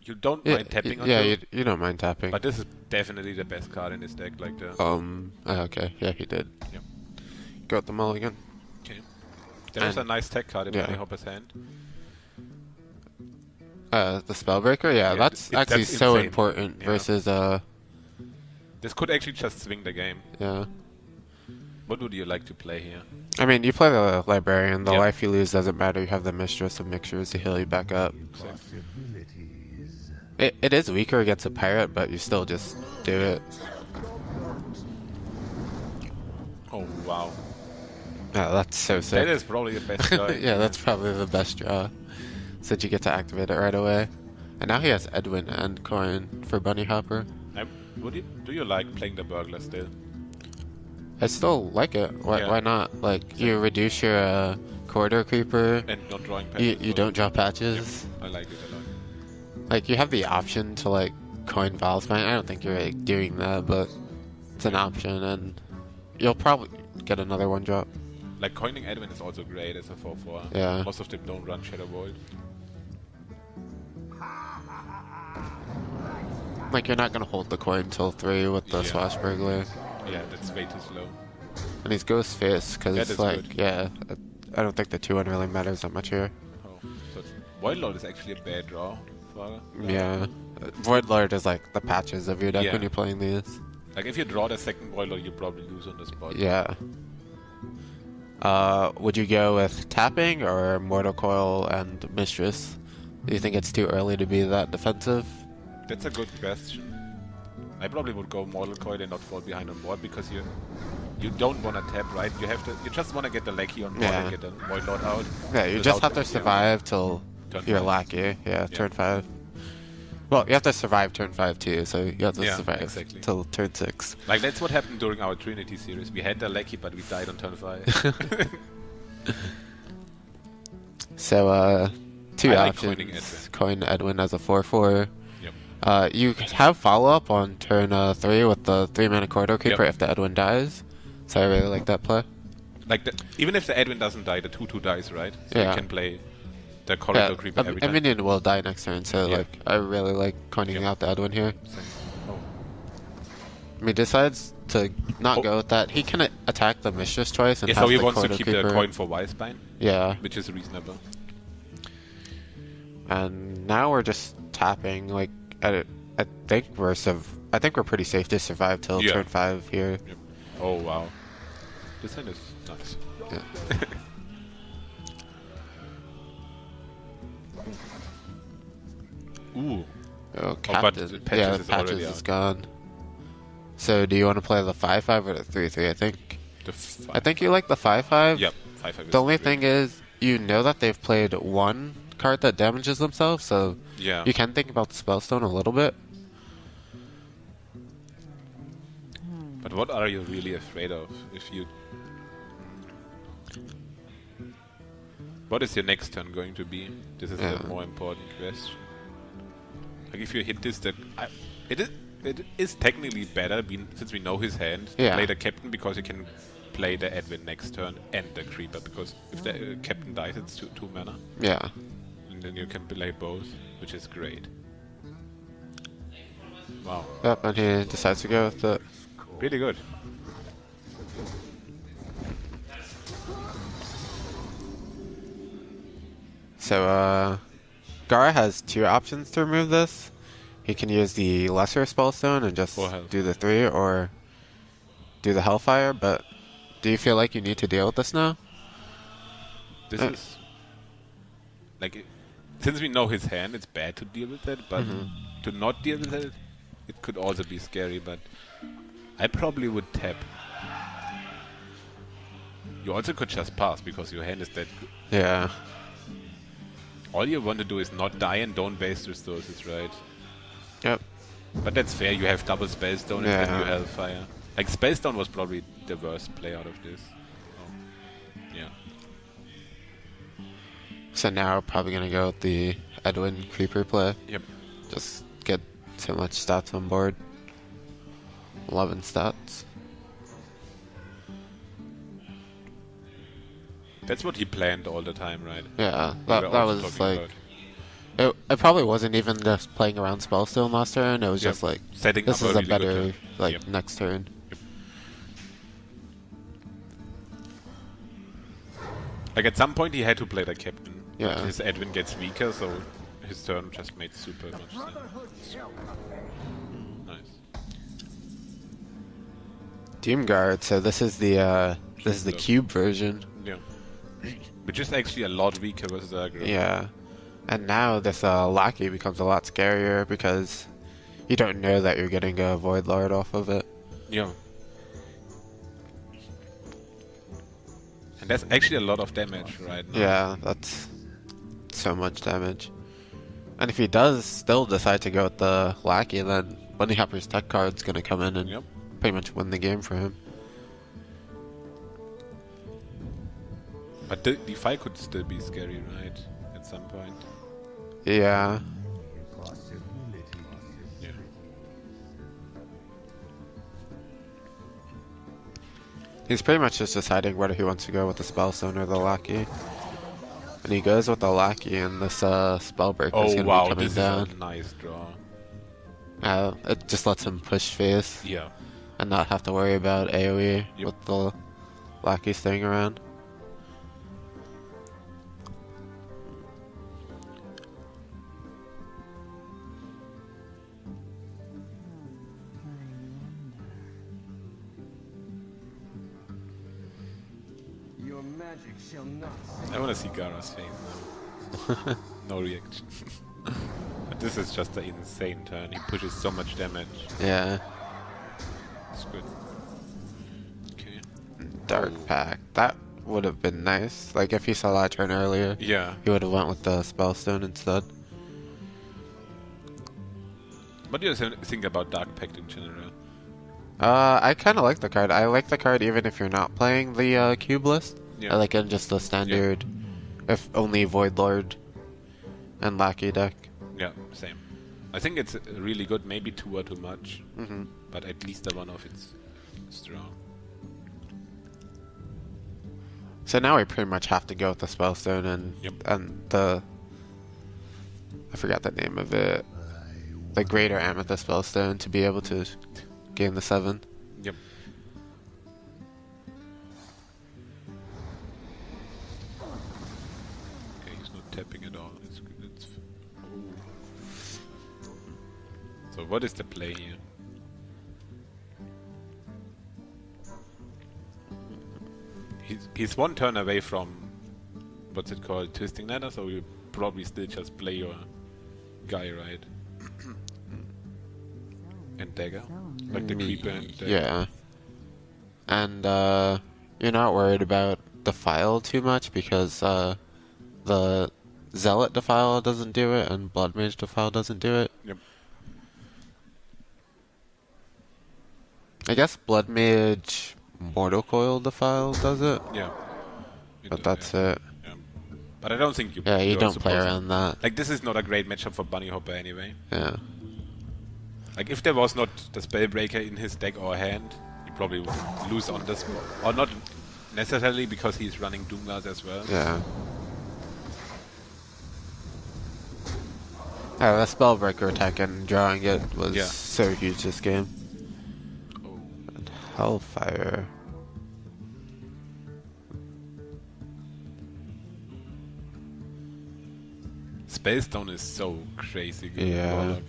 you don't mind tapping on Yeah, two, you don't mind tapping. but this is definitely the best card in his deck. Like the Okay, yeah, he did. Yep. Got the mulligan. Okay. There's a nice tech card in BunnyHoppor's hand. The Spellbreaker, yeah, that's actually that's so insane. important versus This could actually just swing the game. Yeah. What would you like to play here? I mean, you play the Librarian. The life you lose doesn't matter. You have the Mistress of Mixtures to heal you back up. It is weaker against a pirate, but you still just do it. Oh wow. Yeah, that's so sick. That is probably the best draw. Yeah, that's probably the best draw. Since you get to activate it right away. And now he has Edwin and Coin for BunnyHoppor. Do you like playing the Burglar still? I still like it. Why not? Like, you reduce your Corridor Creeper. And not drawing patches. You don't draw patches. Yep. I like it a lot. Like, you have the option to, like, coin Valspine. I don't think you're like, doing that, but it's an option, and you'll probably get another one drop. Like, coining Edwin is also great as a 4/4. Yeah. Most of them don't run Shadow Void. Like, you're not gonna hold the coin until 3 with the Swashbuckler. Yeah, that's way too slow. And he's Ghost Fist, because it's like, good. yeah, I don't think the 2-1 really matters that much here. Oh, so Void Lord is actually a bad draw for... Yeah. Void Lord is like the patches of your deck when you're playing these. Like, if you draw the second Void Lord, you probably lose on the spot. Yeah. Would you go with tapping or Mortal Coil and Mistress? Do you think it's too early to be that defensive? That's a good question. I probably would go Mortal Coil and not fall behind on board, because you don't want to tap, right? You just want to get the Lackey on board and get the Void Lord out. Yeah, you just have to survive till you're Lackey. Yeah, turn 5. Well, you have to survive turn 5 too, so you have to survive till turn 6. Like, that's what happened during our Trinity series. We had the Lackey, but we died on turn 5. So, two options. Coin Edwin as a 4/4. Yep. You have follow-up on turn 3 with the 3-mana Corridor Creeper if the Edwin dies. So I really like that play. Like, even if the Edwin doesn't die, the 2/2 dies, right? So you can play the Corridor Creeper every time. A minion will die next turn, so like I really like coining out the Edwin here. I mean, he decides to not go with that. He can attack the Mistress twice and have so he the wants to Corridor keep Creeper. the coin for Wisespine. Yeah. Which is reasonable. And now we're just tapping. Like, I think we're pretty safe to survive till turn 5 here. Yep. Oh wow, this hand is nice. Yeah. Ooh. Oh, but Patches is gone. So do you want to play the 5/5 or the 3/3? I think you like the 5/5. Yep, 5/5. The only thing is, you know that they've played one card that damages themselves, so you can think about the Spellstone a little bit. But what are you really afraid of? What is your next turn going to be? This is the more important question. Like, if you hit this, it is technically better, since we know his hand, to play the Captain, because you can play the Edwin next turn and the Creeper, because if the Captain dies, it's 2 mana. Yeah. And then you can play both, which is great. Wow. Yep, and he decides to go with it. Really good. So, Gaara has 2 options to remove this. He can use the Lesser Spellstone and just do the 3, or do the Hellfire, but do you feel like you need to deal with this now? This is... Like, since we know his hand, it's bad to deal with it, but to not deal with it, it could also be scary, but I probably would tap. You also could just pass, because your hand is that good. Yeah. All you want to do is not die and don't waste resources, right? Yep. But that's fair, you have double Spellstone and then you Hellfire. Like, Spellstone was probably the worst play out of this. Yeah. So now we're probably going to go with the Edwin Creeper play. Yep. Just get so much stats on board. 11 stats. That's what he planned all the time, right? Yeah, that was like... It probably wasn't even just playing around Spellstone last turn. It was just like setting this up is a a really better good turn. next turn. Like at some point he had to play the captain. Yeah. But his Edwin gets weaker, so his turn just made super much sense. Nice. Doomguard. So this is the cube version. Yeah. Which is actually a lot weaker versus aggro. Yeah. And now this Lackey becomes a lot scarier because you don't know that you're getting a Void Lord off of it. Yeah. And that's actually a lot of damage right now. Yeah, that's so much damage. And if he does still decide to go with the Lackey, then BunnyHoppor's tech card's gonna come in and pretty much win the game for him. But DeFi could still be scary, right? At some point. Yeah. Yeah. He's pretty much just deciding whether he wants to go with the Spellstone or the Lackey. And he goes with the Lackey, and this Spellbreaker is going to be coming down. This is a nice draw. It just lets him push face. Yeah. And not have to worry about AoE with the Lackey staying around. I want to see Gaara's face now. No reaction. But this is just an insane turn. He pushes so much damage. Yeah. It's good. Okay. Dark Pact. That would have been nice. Like if he saw that turn earlier. Yeah. He would have went with the Spellstone instead. What do you think about Dark Pact in general? I kind of like the card. I like the card even if you're not playing the cube list. Yeah. I like it in just the standard, if only Void Lord and Lackey deck. Yeah, same. I think it's really good. Maybe 2 are too much, Mm-hmm. but at least the one of it's strong. So now we pretty much have to go with the Spellstone and the I forgot the name of it, the Greater Amethyst Spellstone to be able to gain the 7. Yep. Okay, he's not tapping at all. It's good. So what is the play here? He's one turn away from what's it called, Twisting Nether, so you probably still just play your guy, right? And dagger, like the creeper and dagger. Yeah. And you're not worried about Defile too much because the Zealot Defile doesn't do it and Blood Mage Defile doesn't do it. Yep. I guess Blood Mage Mortal Coil Defile does it. Yeah. But that's it. Yeah. But I don't think you. Yeah, you you're don't play supposed around that. Like this is not a great matchup for BunnyHoppor anyway. Yeah. Like if there was not the Spellbreaker in his deck or hand, he probably would lose on the spot. Or not necessarily because he's running Doomguard as well. Yeah. Yeah, the Spellbreaker attack and drawing it was so huge this game. Oh. And Hellfire. Spellstone is so crazy good. Yeah. Warlock.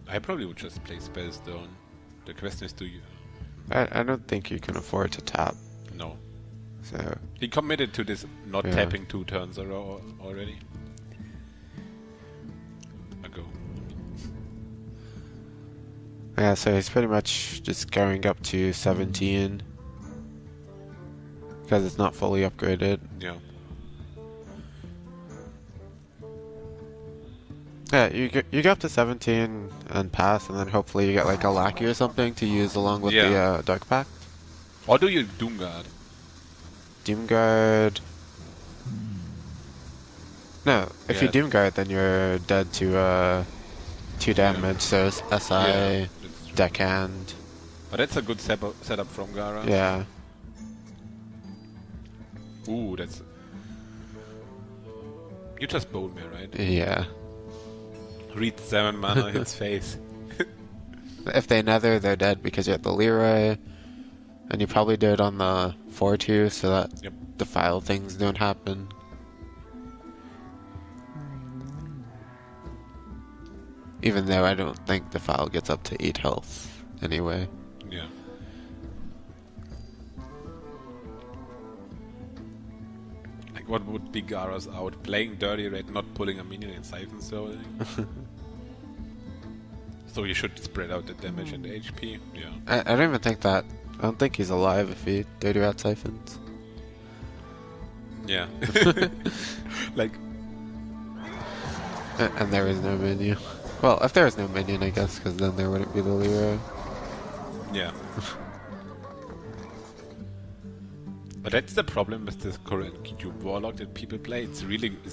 I probably would just play Spellstone. The question is, do you? I don't think you can afford to tap. No. So He committed to this not tapping 2 turns already. Ago. yeah, so he's pretty much just going up to 17 because it's not fully upgraded. Yeah. Yeah, you go up to 17 and pass, and then hopefully you get like a Lackey or something to use along with the Dark Pact. Or do you Doomguard? Doomguard. No, if you Doomguard, then you're dead to 2 damage. So SI, Deckhand. But that's a good setup from Gaara. Yeah. Ooh, that's... You just bowled me, right? Yeah. Read 7 mana, hits face. If they nether, they're dead because you have the Leroy. And you probably do it on the 4-2 so that defile things don't happen. Even though I don't think defile gets up to 8 health anyway. Yeah. Like, what would be Gaara's out? Playing dirty red, not pulling a minion in Siphon Soul. So you should spread out the damage and the HP. Yeah. I don't even think that. I don't think he's alive if he dirty red siphons. Yeah. Like. And there is no minion. Well, if there is no minion, I guess, because then there wouldn't be the Leroy. Yeah. But that's the problem with this current Cube Warlock that people play. It's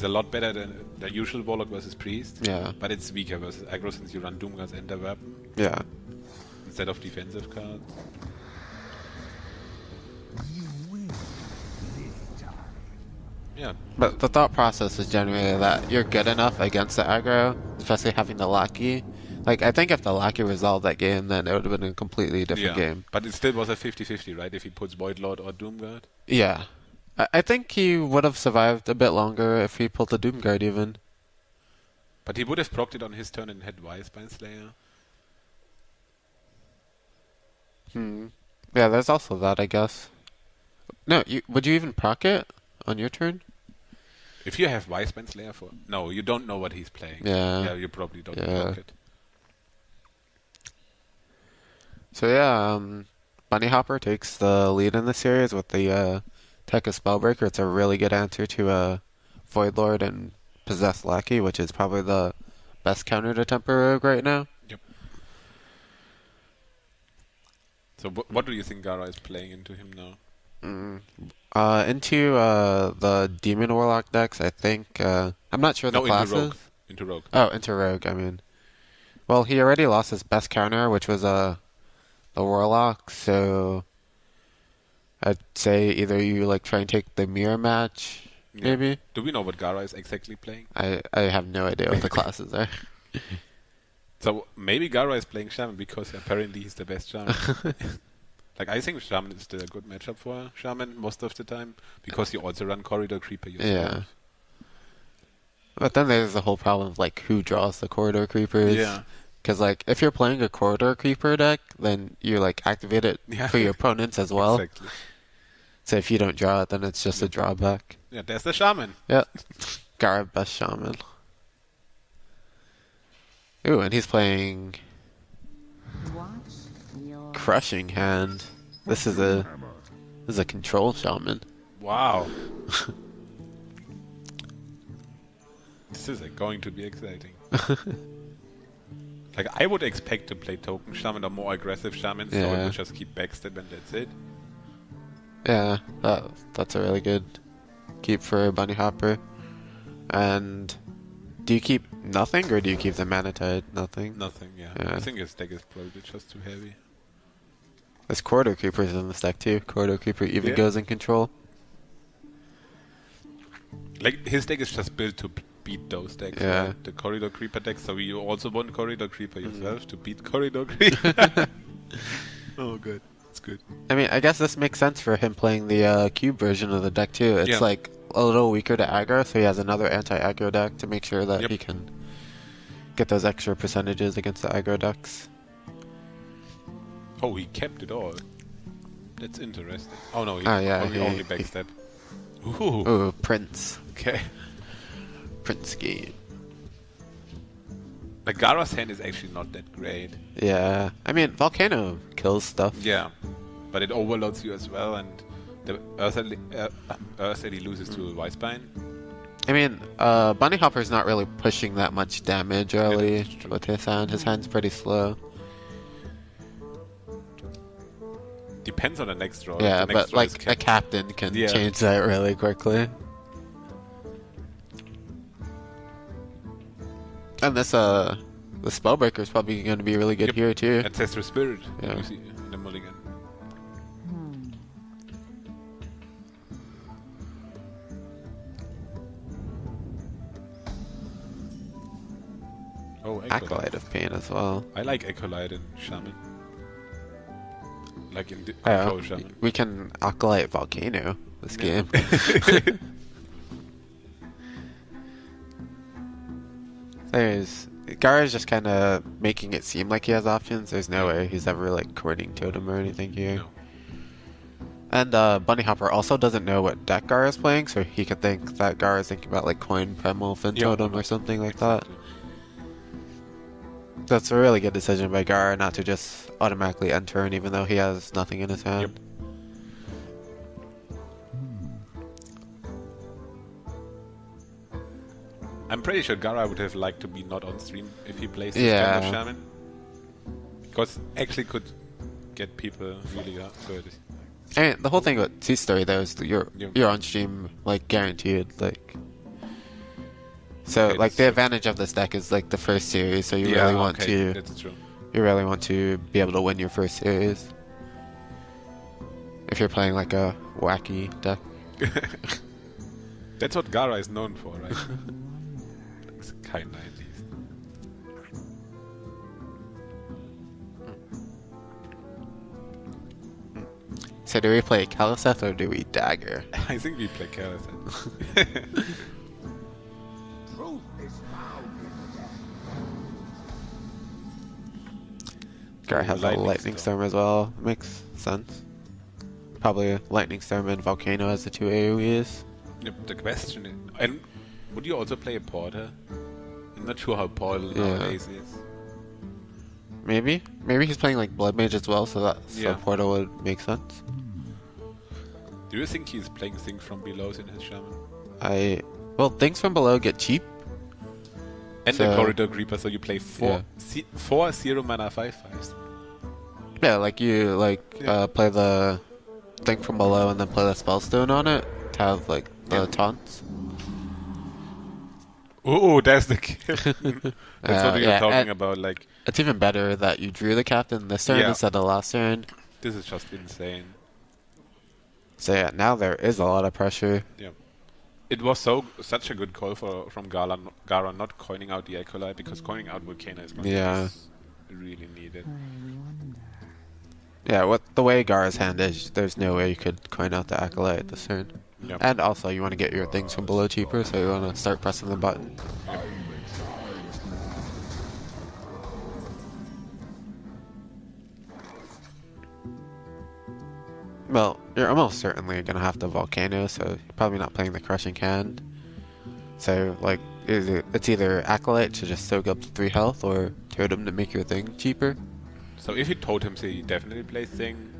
a lot better than the usual Warlock versus Priest. Yeah. But it's weaker versus aggro since you run Doomguns and the weapon. Yeah. Instead of defensive cards. Yeah. But the thought process is generally that you're good enough against the aggro, especially having the Lackey. Like, I think if the Lackey resolved that game, then it would have been a completely different game. But it still was a 50-50, right? If he puts Void Lord or Doomguard? Yeah. I think he would have survived a bit longer if he pulled the Doomguard even. But he would have procced it on his turn and had Wisebine Slayer. Yeah, there's also that, I guess. No, would you even proc it on your turn? If you have Wisebine Slayer for... No, you don't know what he's playing. Yeah. You probably don't proc it. So yeah, BunnyHoppor takes the lead in the series with the Tech of Spellbreaker. It's a really good answer to Void Lord and Possessed Lackey, which is probably the best counter to Temper Rogue right now. Yep. So what do you think Gaara is playing into him now? Into the Demon Warlock decks, I think. I'm not sure the classes. Into Rogue. Oh, into Rogue, I mean. Well, he already lost his best counter, which was the Warlock, so I'd say either you like try and take the mirror match, maybe. Do we know what Gaara is exactly playing? I have no idea what the classes are. So maybe Gaara is playing Shaman because apparently he's the best Shaman. Like, I think Shaman is still a good matchup for Shaman most of the time because you also run Corridor Creeper yourself. Yeah. But then there's the whole problem of like who draws the Corridor Creepers. Yeah. Because, like, if you're playing a Corridor Creeper deck, then you, like, activate it for your opponents as well. Exactly. So if you don't draw it, then it's just a drawback. Yeah, there's the Shaman. Yeah. Gaara, best Shaman. Ooh, and he's playing... Crushing Hand. This is a control Shaman. Wow. This is going to be exciting. Like, I would expect to play Token Shaman or more aggressive Shaman, so it would just keep backstab and that's it. Yeah, that's a really good keep for BunnyHoppor. And do you keep nothing, or do you keep the Mana Tide? Nothing? Nothing, yeah. I think his deck is probably just too heavy. There's Corridor Creepers in this deck too. Corridor Creeper even goes in control. Like, his deck is just built to beat those decks, right? The Corridor Creeper deck, so you also want Corridor Creeper yourself to beat Corridor Creeper. Oh, good. It's good. I mean, I guess this makes sense for him playing the cube version of the deck too. It's like a little weaker to aggro, so he has another anti-aggro deck to make sure that he can get those extra percentages against the aggro decks. Oh, he kept it all. That's interesting. Oh no, he only backstab. Ooh, Prince. Okay. Prince game. Like, Gaara's hand is actually not that great. Yeah. I mean, Volcano kills stuff. Yeah. But it overloads you as well, and the Earth Eddy loses to Wisebine. I mean, BunnyHoppor's not really pushing that much damage early with his hand. His hand's pretty slow. Depends on the next draw. Yeah, but like a captain can change that really quickly. And this, the Spellbreaker is probably going to be really good here too. Ancestral Spirit. Yeah. You see, the Oh, Acolyte of Pain as well. I like Acolyte and Shaman. Like in Control Shaman. We can Acolyte Volcano this game. Gaara's just kind of making it seem like he has options. There's no way he's ever like courting Totem or anything here. No. And BunnyHoppor also doesn't know what deck Gaara is playing, so he could think that Gaara is thinking about like Coin, Premolf, and Totem or something like that. That's a really good decision by Gaara not to just automatically end turn even though he has nothing in his hand. Yep. I'm pretty sure Gaara would have liked to be not on stream if he plays this kind of Shaman. Because actually could get people really good. And the whole thing with SeatStory though is that you're on stream like guaranteed, like. So okay, like the advantage of this deck is like the first series, so you really want to. That's true. You really want to be able to win your first series. If you're playing like a wacky deck. That's what Gaara is known for, right? It's kind of 90s. So do we play Kaliseth or do we Dagger? I think we play Kaliseth. Gaara has a Lightning Storm as well. Makes sense. Probably Lightning Storm and Volcano as the two AoEs. Yep, the question is... And would you also play a Porter? I'm not sure how Portal nowadays is. Maybe. Maybe he's playing like Blood Mage as well, so Portal would make sense. Do you think he's playing Things from Below in his Shaman? Well, Things from Below get cheap. And the Corridor Creeper, so you play four 0 mana 5/5s. Yeah, like you play the Thing from Below and then play the Spellstone on it to have like the taunts. Oh, that's the that's what you're talking about. Like it's even better that you drew the captain this turn instead of last turn. This is just insane. So yeah, now there is a lot of pressure. Yeah. It was such a good call from Gaara not coining out the Acolyte, because coining out Volcano is going to be really needed. Yeah, the way Gaara's hand is, there's no way you could coin out the Acolyte this turn. Yep. And also, you want to get your Things from Below cheaper, so you want to start pressing the button. Yep. Well, you're almost certainly going to have to Volcano, so you're probably not playing the Crushing Hand. So, like, it's either Acolyte to just soak up the 3 health, or Totem to make your thing cheaper. So if you Totem, he definitely plays Thing.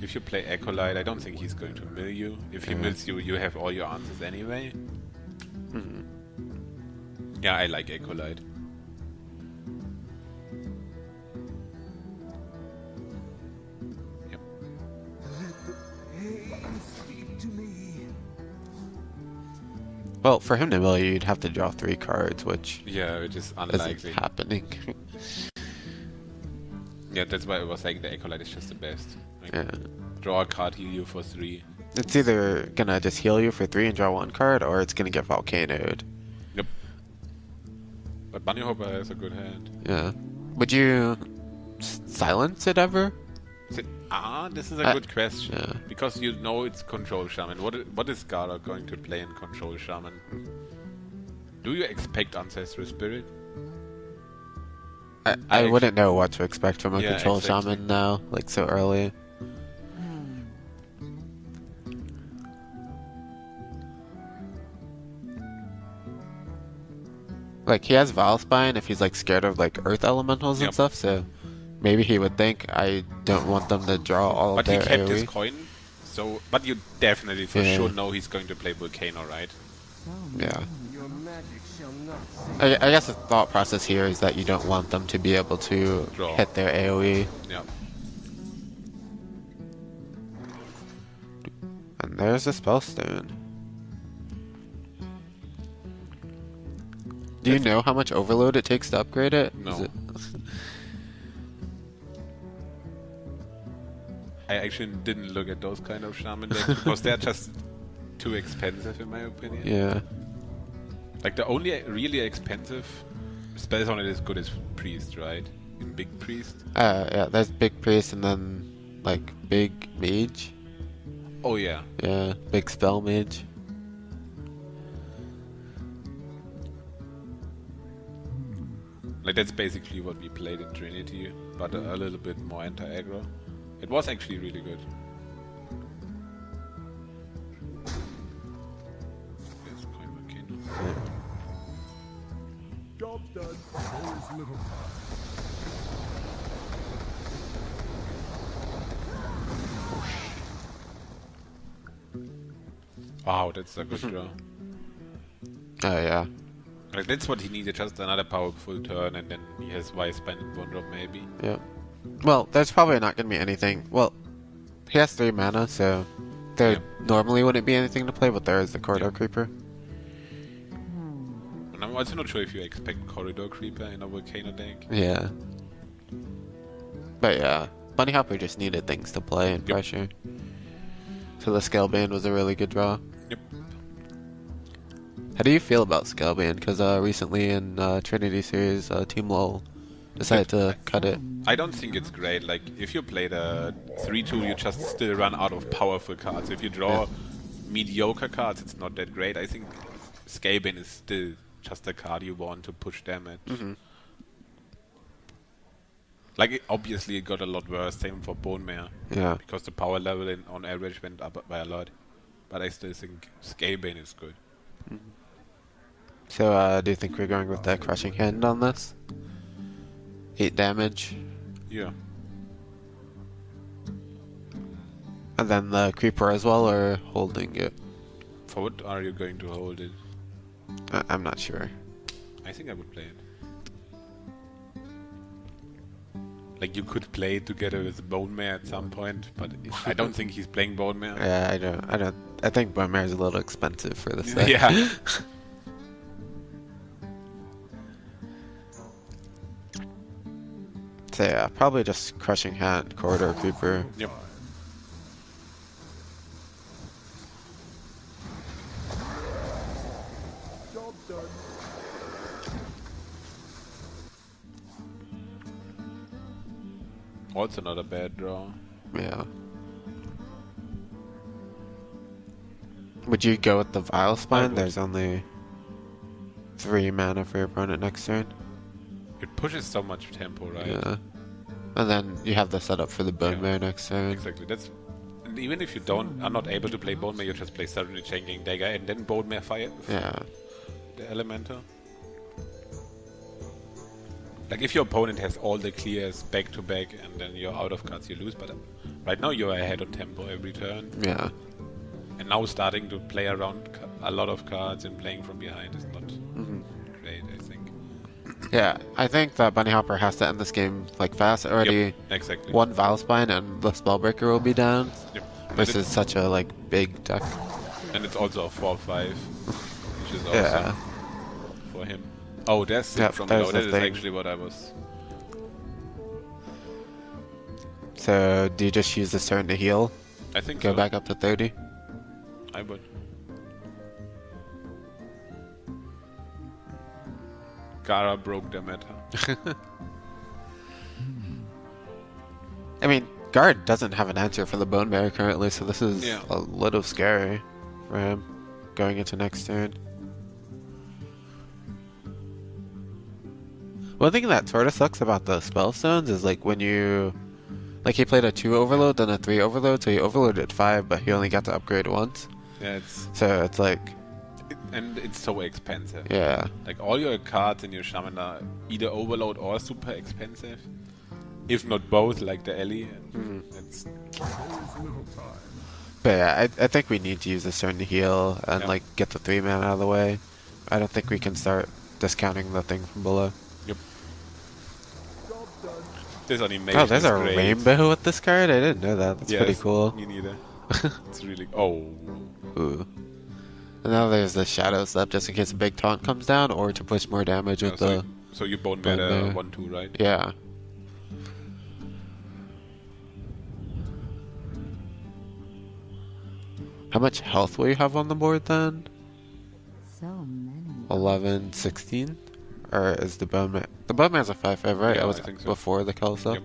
If you play Acolyte, I don't think he's going to mill you. If he mills you, you have all your answers anyway. Yeah, I like Acolyte. Well, for him to mill you, you'd have to draw 3 cards, which is unlikely. Isn't happening. Yeah, that's why I was saying the Acolyte is just the best. Like, draw a card, heal you for 3. It's either gonna just heal you for 3 and draw 1 card, or it's gonna get Volcanoed. Yep. But BunnyHoppor has a good hand. Yeah. Would you silence it ever? This is a good question. Yeah. Because you know it's Control Shaman. What is Gaara going to play in Control Shaman? Do you expect Ancestral Spirit? I wouldn't know what to expect from a Control Shaman now, like so early. Like, he has Valspine if he's like scared of like Earth Elementals and stuff, so maybe he would think, I don't want them to draw all of their AoE. But he kept his coin, so... But you definitely for sure know he's going to play Volcano, right? Yeah. I guess the thought process here is that you don't want them to be able to hit their AoE. Yeah. And there's a Spellstone. Do you know how much overload it takes to upgrade it? No. I actually didn't look at those kind of shaman decks because they're just too expensive in my opinion. Yeah. Like the only really expensive spells on it as good as Priest, right? In Big Priest? Yeah, there's Big Priest and then, like, Big Mage. Oh, yeah. Yeah, Big Spell Mage. Like, that's basically what we played in Trinity, but a little bit more anti-aggro. It was actually really good. Yes, quite volcano. Job done. There's little Wow, that's a good draw. Oh, yeah. Like, that's what he needed, just another powerful turn, and then he has Wise Spine and one drop, maybe. Yeah. Well, there's probably not going to be anything. Well, he has 3 mana, so there normally wouldn't be anything to play, but there is the Corridor Creeper. And I'm also not sure if you expect Corridor Creeper in a Volcano deck. Yeah. But yeah, BunnyHoppor just needed things to play and pressure. So the Scaleband was a really good draw. Yep. How do you feel about Scaleband? Because recently in Trinity Series, Team LOL decided to cut it. I don't think it's great. Like, if you play the 3-2, you just still run out of powerful cards. If you draw mediocre cards, it's not that great. I think Scaleband is still just a card you want to push damage. Like, obviously it got a lot worse, same for Bone Mare. Yeah. Because the power level on average went up by a lot. But I still think Scalebane is good. So, do you think we're going with that Crushing Hand on this? 8 damage. Yeah. And then the Creeper as well, or holding it? For what are you going to hold it? I'm not sure. I think I would play it. Like, you could play it together with Bone Mare at some point, but I don't think he's playing Bone Mare. Yeah, I don't. I think Bone Mare is a little expensive for this set. Yeah. So yeah, probably just Crushing Hand, Corridor Creeper. Yep. job done. Also not a bad draw. Yeah. Would you go with the Vile Spine? There's only 3 mana for your opponent next turn. It pushes so much tempo, right? Yeah. And then you have the setup for the Bone Mare next turn. Exactly. And even if you are not able to play Bone Mare, you just play suddenly Changing Dagger and then Bone Mare fire. Yeah. The Elemental. Like, if your opponent has all the clears back to back and then you're out of cards, you lose. But right now you're ahead on tempo every turn. Yeah. And now starting to play around a lot of cards and playing from behind is not great, I think. Yeah, I think that BunnyHoppor has to end this game like fast. Already exactly. 1 Vile Spine and the Spellbreaker will be down. Yep. This is such a like big deck. And it's also a 4/5, which is awesome for him. Oh, there's from below. That is actually what I was. So, do you just use this turn to heal? I think Go back up to 30? I would. Gaara broke the meta. I mean, Guard doesn't have an answer for the Bone Mare currently, so this is a little scary for him going into next turn. One thing that sort of sucks about the Spellstones is like when you... Like he played a 2 overload, then a 3 overload, so he overloaded 5, but he only got to upgrade once. Yeah, so it's like... And it's so expensive. Yeah. Like all your cards in your Shaman are either overload or super expensive. If not both, like the Ellie. It's... But yeah, I think we need to use this turn to heal and like get the 3 mana out of the way. I don't think we can start discounting the thing from below. Yep. This animation oh, there's a great. rainbow with this card? I didn't know that. That's pretty cool. Me neither. It's really... Oh. Ooh. And now there's the Shadow Step just in case a big taunt comes down or to push more damage with the... So you Bone Mare 1/2, right? Yeah. How much health will you have on the board then? So many. 11, 16? or is the Bowman? The Bowman's a 5/5, right? Yeah, it was I think so. before the Kelso. Yep.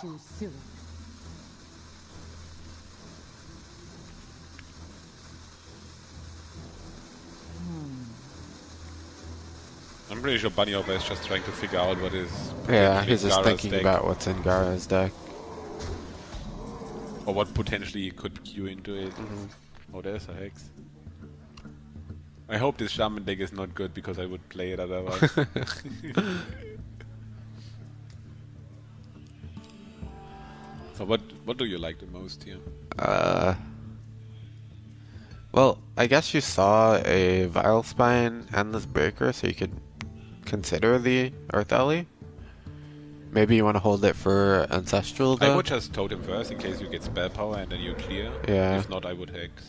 Too soon. I'm pretty sure BunnyHoppor is just trying to figure out what is. Yeah, he's just Gaara's thinking deck, about what's in Gaara's deck. or what potentially could queue into it. Oh, there's a Hex. I hope this Shaman deck is not good because I would play it otherwise. So what do you like the most here? Well, I guess you saw a Vile Spine and this Breaker, so you could consider the Earth Alley. Maybe you want to hold it for Ancestral, though? I would just Totem first in case you get spell power and then you clear. Yeah. If not, I would Hex.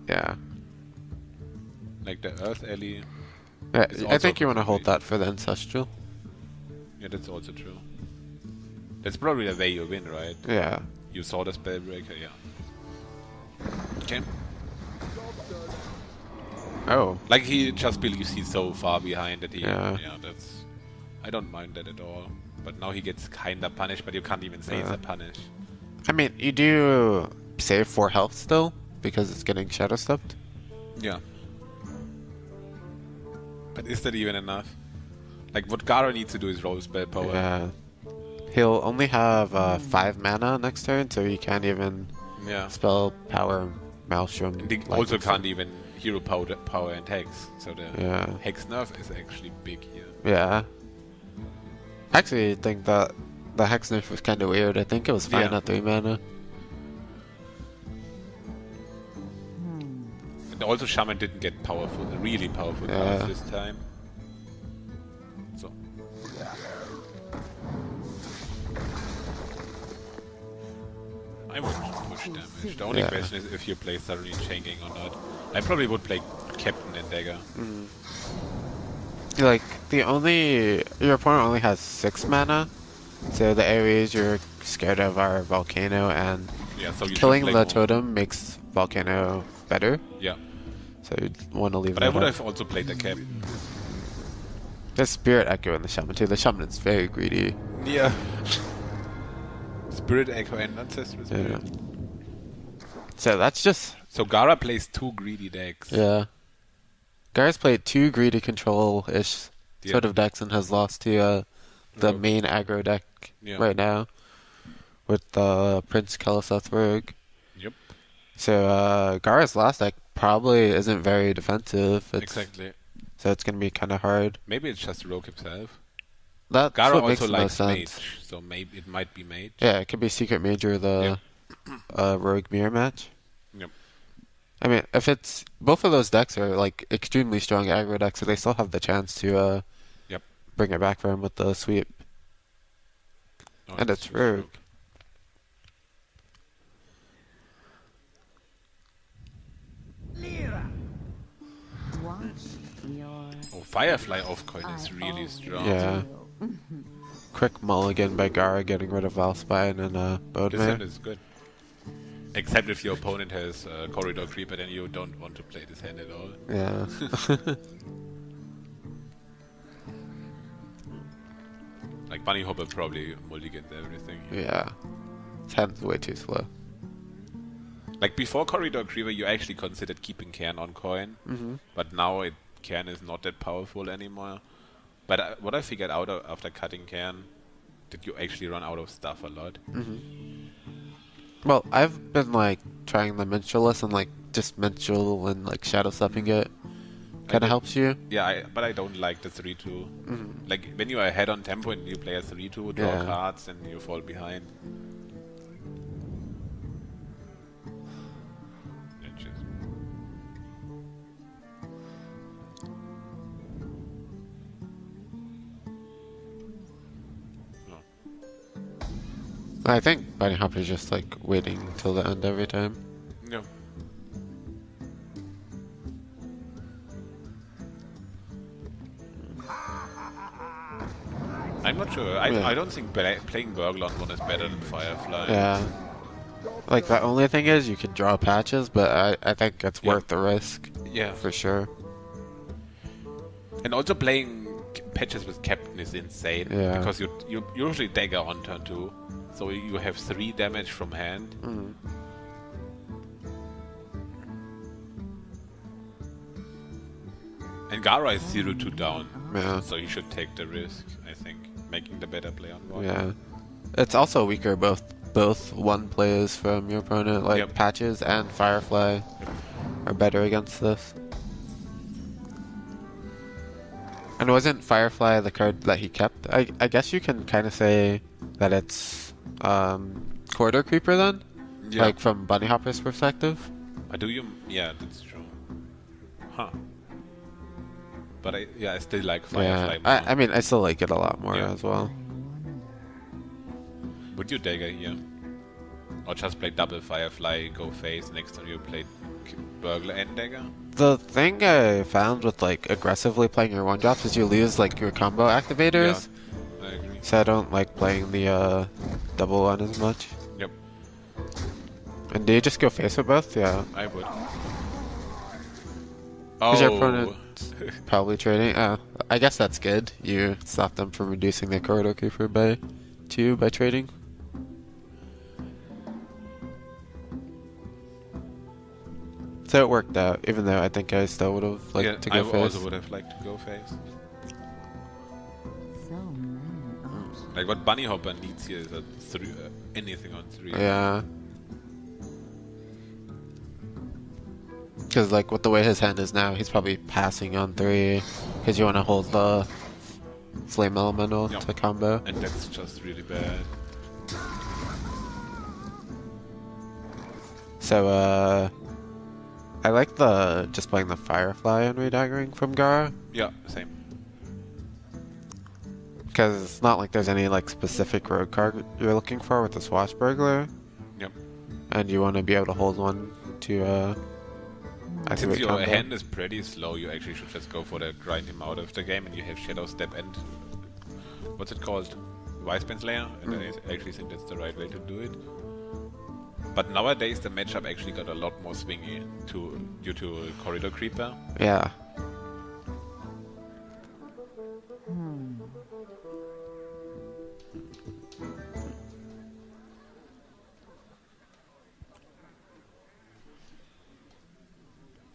Yeah. Like the Earth Alley. Yeah, It's I also think you want to hold completely- that for the Ancestral. Yeah, that's also true. That's probably the way you win, right? Yeah. You saw the Spellbreaker, yeah. Okay. Oh. Like he just believes he's so far behind that he... Yeah. that's... I don't mind that at all. But now he gets kinda punished, but you can't even say it's a punish. I mean, you do save 4 health still, because it's getting Shadow Stepped. Yeah. But is that even enough? Like, what Gaara needs to do is roll spell power. Yeah. He'll only have 5 mana next turn, so he can't even Yeah. spell power Maelstrom. And he like also before. can't even hero power and Hex. So the Yeah. Hex nerf is actually big here. Yeah. Actually, I think that the Hex nerf was kind of weird. I think it was fine Yeah. at 3 mana. And also Shaman didn't get powerful, really powerful Yeah. cards this time. So. I wouldn't push damage. The only Yeah. question is if you play thoroughly changing or not. I probably would play Captain and Dagger. Like, your opponent only has 6 mana, so the areas you're scared of are Volcano, and Yeah, so you should killing play the more. totem makes Volcano better, Yeah. so you'd want to leave But I that would up. have also played the Cap. There's Spirit Echo in the Shaman too. The Shaman is very greedy. Yeah. Spirit Echo and Ancestral Spirit. Yeah. So that's just... So Gaara plays 2 greedy decks. Yeah. Gaara's played 2 greedy control-ish Yeah. sort of decks and has lost to the Rogue. main aggro deck Yeah. right now with Prince Kelesethberg. Yep. So Gaara's last deck probably isn't very defensive. Exactly. So it's going to be kind of hard. Maybe it's just Rogue himself. That's Gaara what makes also the likes most Mage, sense. so maybe it might be Mage. Yeah, it could be Secret Major, the Rogue Mirror match. Yep. I mean, if it's... Both of those decks are like extremely strong aggro decks, so they still have the chance to Yep. bring it back for him with the sweep. Oh, And it's Rogue. Watch your Oh, Firefly off-coin is really strong. Yeah. Quick mulligan by Gaara getting rid of Valspine and This hand Bodemare. is good. Except if your opponent has Corridor Creeper, then you don't want to play this hand at all. Yeah. Like BunnyHoppor probably mulligans everything. Yeah. This hand's way too slow. Like before Corridor Creeper, you actually considered keeping Cairn on coin, but now Cairn is not that powerful anymore. But what I figured out after cutting Cairn, that you actually run out of stuff a lot. Well, I've been like trying the Minstrelless and like just Minstrel and like Shadow Stepping it. Kind of helps you. Yeah, but I don't like the 3-2. Like when you are ahead on tempo and you play a 3-2, draw Yeah. cards, and you fall behind. It just- I think BunnyHoppor is just like waiting till the end every time. No. I'm not sure. I don't think playing Burglar on one is better than Firefly. Yeah. Like, the only thing is you can draw patches, but I think it's worth the risk. Yeah. For sure. And also playing patches with Captain is insane. Yeah. Because you usually dagger on turn 2. So you have 3 damage from hand. Mm. And Gaara is 0-2 down. Yeah. So you should take the risk, I think. Making the better play on one. Yeah. It's also weaker both one plays from your opponent, like Patches and Firefly are better against this. And wasn't Firefly the card that he kept? I guess you can kind of say that it's Corridor Creeper then? Yeah. Like from BunnyHoppor's perspective? Yeah, that's true. Huh. But I still like Firefly more. I mean, I still like it a lot more as well. Would you dagger here? Or just play double Firefly, go face, next time you play Burglar and dagger? The thing I found with like aggressively playing your 1-drops is you lose like your combo activators. Yeah, I agree. So I don't like playing the double one as much. Yep. And do you just go face with both? Yeah. I would. Because your opponent's probably trading. I guess that's good. You stop them from reducing their Corridor Creeper by 2 by trading. So it worked out, even though I think I still would have liked to go face. I also would have liked to go face. So many options. Like what BunnyHoppor needs here is anything on 3. Yeah. Because like with the way his hand is now, he's probably passing on 3 because you want to hold the Flame Elemental to combo. And that's just really bad. So I like just playing the Firefly and redaggering from Gaara. Yeah, same. Because it's not like there's any like specific road card you're looking for with the Swashbuckler. Yep. And you want to be able to hold one to since your hand is pretty slow, you actually should just go for the grind him out of the game, and you have Shadow Step and what's it called? Wisebane Slayer, and I actually think that's the right way to do it. But nowadays the matchup actually got a lot more swingy due to Corridor Creeper. Yeah.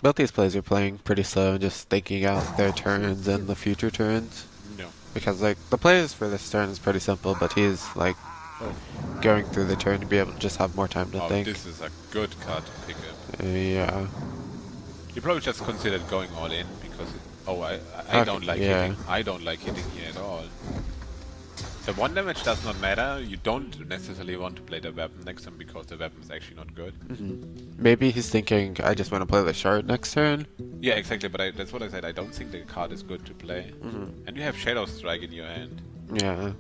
Both these plays are playing pretty slow, just thinking out their turns and the future turns. No. Because like the plays for this turn is pretty simple, but he's like going through the turn to be able to just have more time to think. This is a good card to pick up. Yeah. You probably just considered going all in because I don't like hitting. I don't like hitting here at all. The 1 damage does not matter. You don't necessarily want to play the weapon next time because the weapon is actually not good. Maybe he's thinking, I just want to play the shard next turn. Yeah, exactly. But that's what I said. I don't think the card is good to play. And you have Shadow Strike in your hand. Yeah.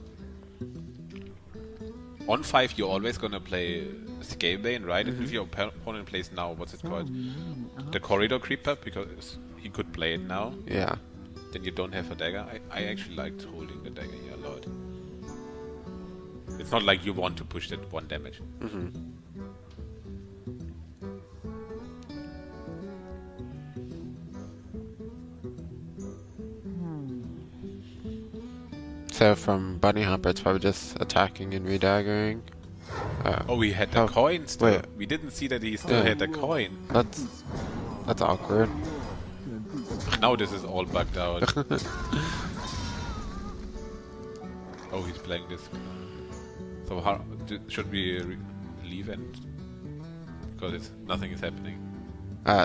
On 5, you're always gonna play Scalebane, right? If your opponent plays now, what's it called? The Corridor Creeper, because he could play it now. Yeah. Then you don't have a dagger. I actually liked holding the dagger here a lot. It's not like you want to push that 1 damage. So from BunnyHoppor, it's probably just attacking and redaggering. We had the coin still. Wait. We didn't see that he still had the coin. That's awkward. Now this is all bugged out. He's playing this. So how should we leave and because nothing is happening?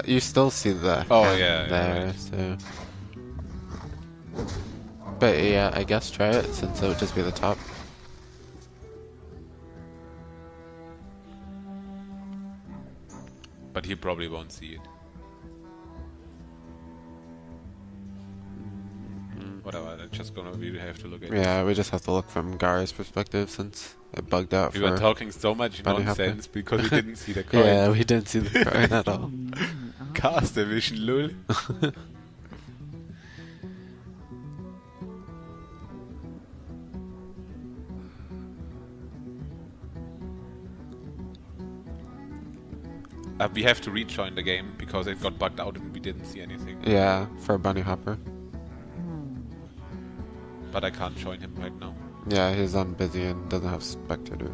You still see the hand there, right. so. But yeah, I guess try it since it would just be the top. But he probably won't see it. Whatever, that's just gonna really have to look at it. Yeah, we just have to look from Gaara's perspective since it bugged out We for were talking so much BunnyHoppor. nonsense because we didn't see the coin. Yeah, we didn't see the coin at all. Cast division, lol. We have to rejoin the game because it got bugged out and we didn't see anything. Yeah, for BunnyHoppor. But I can't join him right now. Yeah, he's on busy and doesn't have spectator.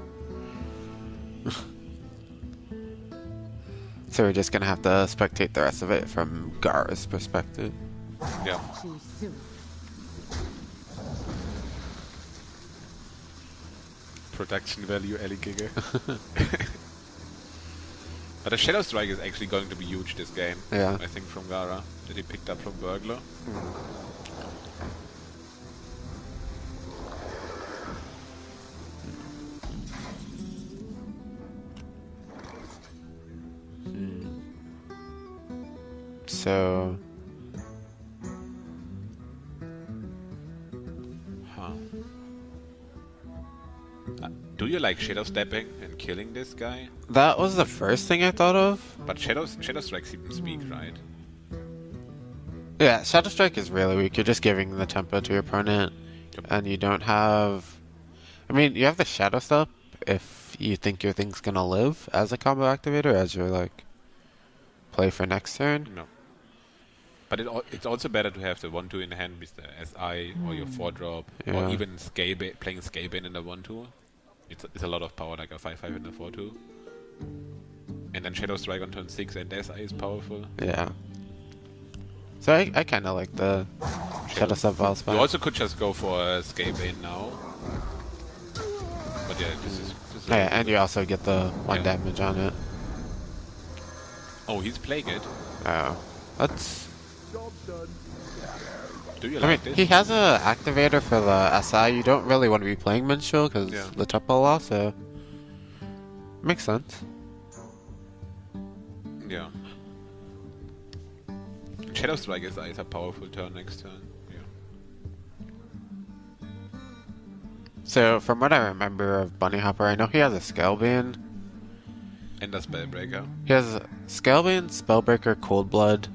So we're just gonna have to spectate the rest of it from Gaara's perspective. Yeah. Too soon. Production value, alligator. But the Shadow Strike is actually going to be huge this game. Yeah. I think from Gaara that he picked up from Burglar. So Do you like Shadow Stepping and killing this guy? that was the first thing I thought of. But Shadow Strike seems weak, right? Yeah, Shadow Strike is really weak. You're just giving the tempo to your opponent, Yep. and you don't have. I mean, you have the Shadow Step if you think your thing's gonna live as a combo activator, as your like play for next turn. No. But it's also better to have the 1-2 in hand with the SI or your 4-drop, Yeah. or even playing Scalebane in the 1-2. It's a lot of power, like a 5-5 in the 4-2. And then Shadow Strike on turn 6 and SI is powerful. Yeah. So I kind of like the Shadow Step Valve You spot. also could just go for a Scalebane now. But yeah, this is Oh, yeah, and you also get the 1 Yeah. damage on it. Oh, he's playing it. Oh, that's. Job done. Do you I mean, like this? he has a activator for the SI. You don't really want to be playing Minstrel because Yeah. the tempo loss, so makes sense. Yeah. Shadow Strike is a powerful turn next turn. Yeah. So from what I remember of BunnyHoppor, I know he has a Scalebane. And a Spellbreaker. He has Scalebane, Spellbreaker, Cold Blood.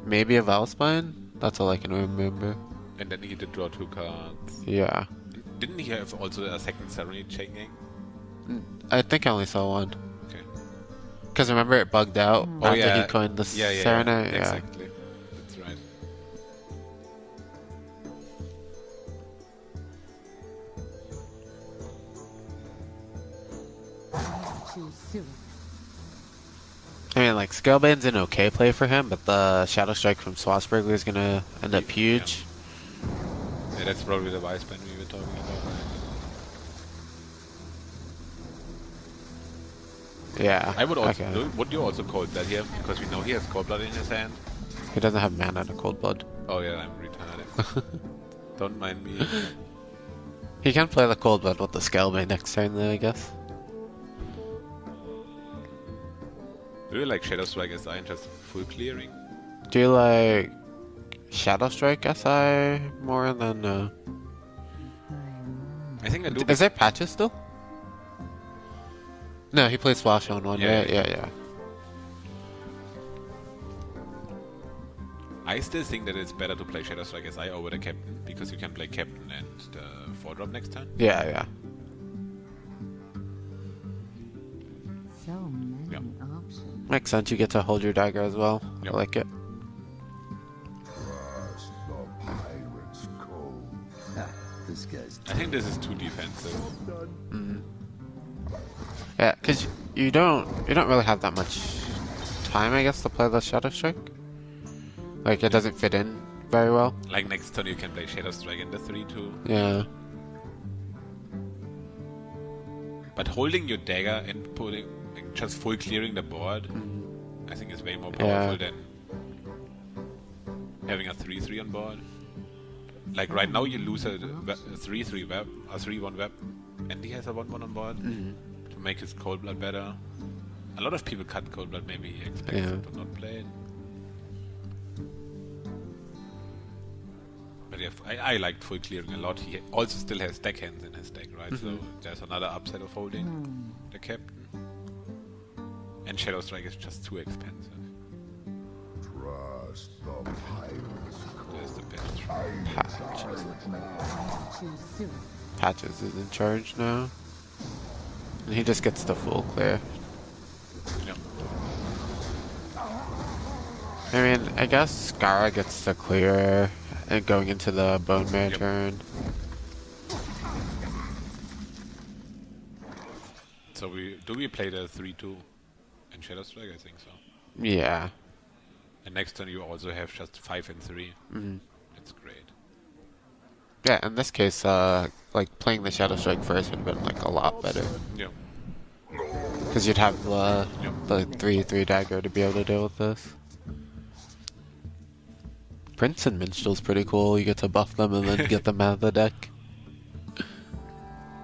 Maybe a Valspine? That's all I can remember. And then he did draw 2 cards. Yeah. Didn't he have also a second Serenade Chaining? I think I only saw one. Okay. Because remember it bugged out after yeah. he coined the Yeah, Serenade? Yeah. exactly. That's right. Too soon. I mean, like, Scalebane's an okay play for him, but the Shadow Strike from Swashbuckler is going to end up huge. Yeah, that's probably the Vice Band we were talking about, right? Yeah. I would also. okay. Would you also Cold Blood here? Because we know he has Cold Blood in his hand. He doesn't have mana to Cold Blood. Oh yeah, I'm retarded. Don't mind me. He can play the Cold Blood with the Scalebane next turn, though, I guess. Do you like Shadow Strike SI and just full clearing? Do you like Shadow Strike SI more than... I think I do. Is there patches still? No, he plays Splash on one, Yeah, right? Yeah. I still think that it's better to play Shadow Strike SI over the Captain, because you can play Captain and the 4-drop next turn. Yeah. So many Yep. options. Makes sense, you get to hold your dagger as well. Yep. I like it. Trust the pirate's code. This guy's I think this is too defensive. Job done. Yeah, because you don't really have that much time, I guess, to play the Shadow Strike. Like, it doesn't fit in very well. Like next turn you can play Shadow Strike in the 3-2. Yeah. But holding your dagger and putting just full clearing the board, I think is way more powerful than having a 3-3 on board. Like right now you lose a 3-3 web, a 3-1 web, and he has a 1-1 on board to make his Cold Blood better. A lot of people cut Cold Blood, maybe he expects Yeah. him to not play it. yeah, I liked full clearing a lot. He also still has deckhands in his deck, right? So there's another upside of holding the captain. And Shadow Strike is just too expensive. Trust the pirate's There's the best. Too soon. Patches is in charge now. And he just gets the full clear. Yeah. I mean, I guess Gaara gets the clear and going into the Bone Man turn. So do we play the 3-2 in Shadow Strike? I think so. Yeah. And next turn you also have just 5 and 3. That's great. Yeah, in this case, like playing the Shadow Strike first would have been like a lot better. Yeah. Because you'd have the 3/3 dagger to be able to deal with this. Prince and Minstrel's pretty cool. You get to buff them and then get them out of the deck.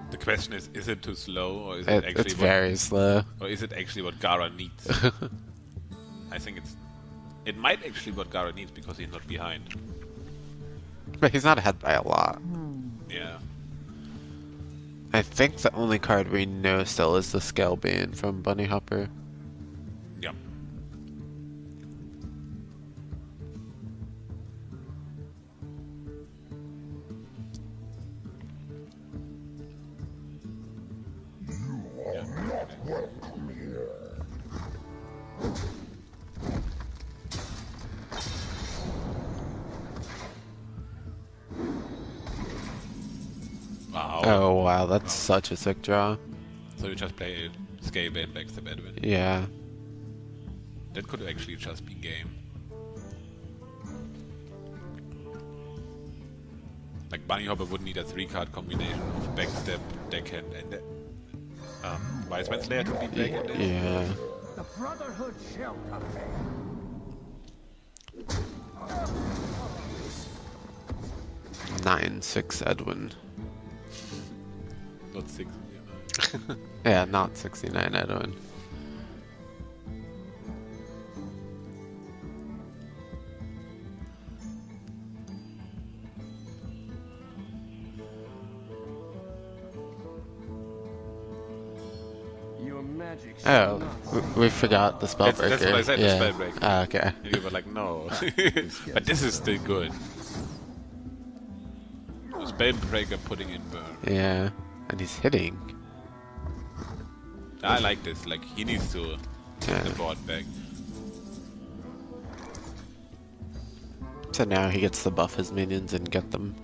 The question is it too slow, or is it actually it's very slow. Or is it actually what Gaara needs? I think it might actually what Gaara needs because he's not behind. But he's not ahead by a lot. Yeah. I think the only card we know still is the Scale Bane from BunnyHoppor. Yeah. Wow. Oh wow, that's such a sick draw. So you just play Scale Bane backstab Edwin. Yeah. That could actually just be game. Like BunnyHoppor would need a 3-card combination of backstab, deckhand, and Wise Man Slayer to beat backhanded. Yeah. The Brotherhood shall prevail. 9/6 Edwin. Not 6. Yeah, not 69 Edwin. Your magic Oh, we forgot the Spellbreaker. That's what I said, yeah. the Spellbreaker. Ah, okay. And you were like, no. But this is still good. Spellbreaker putting in burn. Yeah, and he's hitting. I like this. Like, he needs to get the Yeah. board back. So now he gets to buff his minions and get them.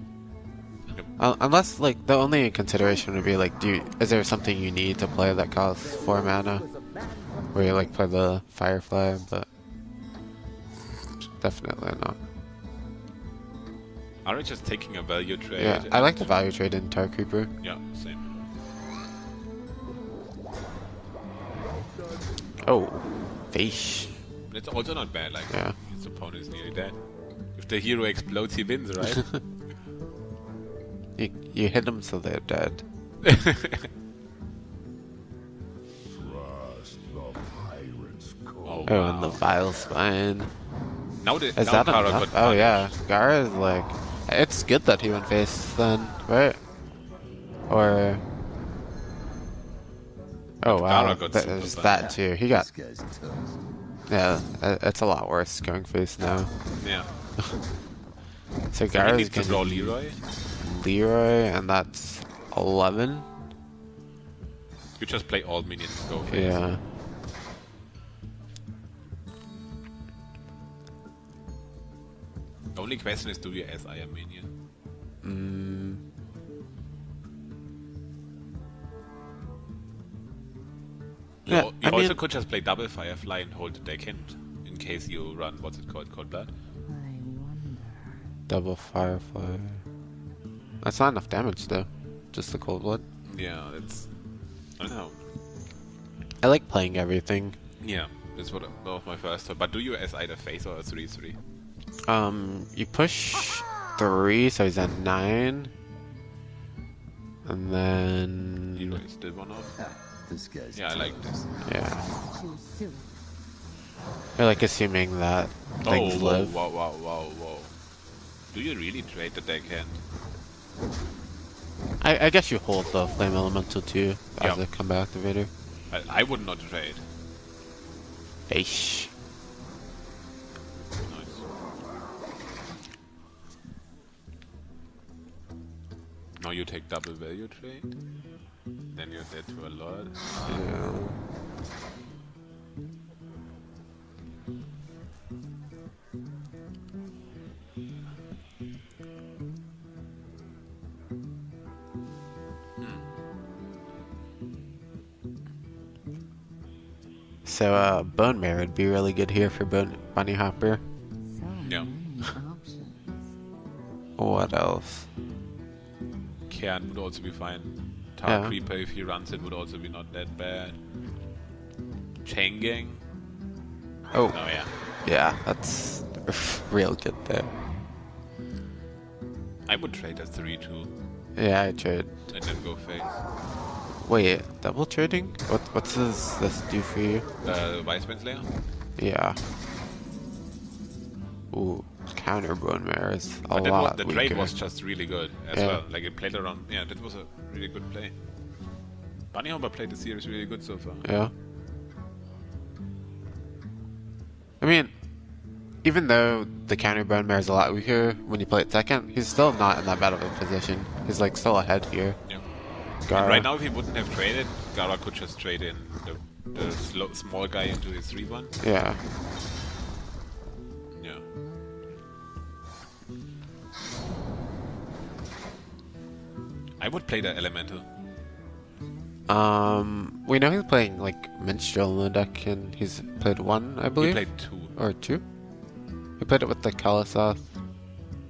Yep. Unless, like, the only consideration would be, like, is there something you need to play that costs 4 mana? Where you, like, play the Firefly, but definitely not. Are we just taking a value trade? Yeah, I like the value trade in Tar Creeper. Yeah, same. Oh, fish. It's also not bad, like, Yeah. his opponent is nearly dead. If the hero explodes, he wins, right? You hit them so they're dead. Trust the pirate's code. Oh, and the Vile Spine. Now Is now that Gaara enough? got Oh yeah, punished. Gaara is like... It's good that he went face then, right? Or... Oh wow, Gaara got super there's punished. that too. He got... This guy's toast. Yeah, it's a lot worse going face now. Yeah. So So he Gaara's needs to draw gonna Leroy. Leroy, and that's 11? You just play all minions and go face. Yeah. The only question is, do you SI a minion? Yeah, You I also mean- could just play double Firefly and hold the deckhand in case you run, what's it called, Cold Blood? I wonder. Double Firefly. That's not enough damage though. Just the Cold Blood. Yeah, it's... I don't know. I like playing everything. Yeah, that's what one of my first thought. But do you SI the face or a 3-3? You push 3, so he's at 9. And then... Leroy is still one off. This guy's Yeah, I like this. Yeah. Too soon. I like assuming that things whoa, live. whoa. Do you really trade the deckhand? I guess you hold the Flame Elemental too as a combat activator. I would not trade. Eish. Nice. Now you take double value trade. Then you're dead to a lot. Yeah. So, Bone Mare would be really good here for BunnyHoppor. So Yeah. many options. What else? Cairn would also be fine. Tar Yeah. Creeper, if he runs it, would also be not that bad. Chain Gang? Oh, Oh yeah. yeah, that's real good there. I would trade a 3-2 Yeah, I trade. and then go face. Wait, double trading? What's this do for you? Vice Slayer? Yeah. Ooh, counter Bone Mare is a But lot the weaker. trade was just really good as Yeah. well. Like it played around. Yeah, that was a really good play. BunnyHoppor played the series really good so far. Yeah. I mean, even though the counter Bone Mare is a lot weaker when you play it second, he's still not in that bad of a position. He's like still ahead here. Yeah. Gaara. And right now, if he wouldn't have traded, Gaara could just trade in the small guy into his 3-1. Yeah. Yeah. I would play the Elemental. We know he's playing like Minstrel in the deck, and he's played one, I He believe, played 2. or two. He played it with the Kalasath.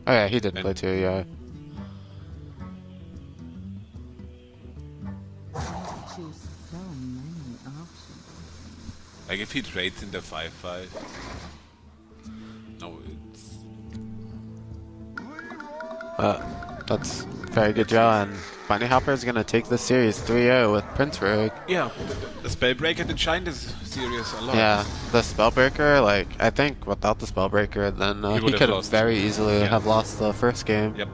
Oh yeah, he did And- play two. Yeah. Choose so many options. Like if he trades in the 5-5. No, it's. That's very good draw, and BunnyHoppor is gonna take the series 3-0 with Prince Rogue. Yeah, the Spellbreaker did shine this series a lot. Yeah, the Spellbreaker, like, I think without the Spellbreaker, then He he would have could have lost. very easily Yeah. have lost the first game. Yep.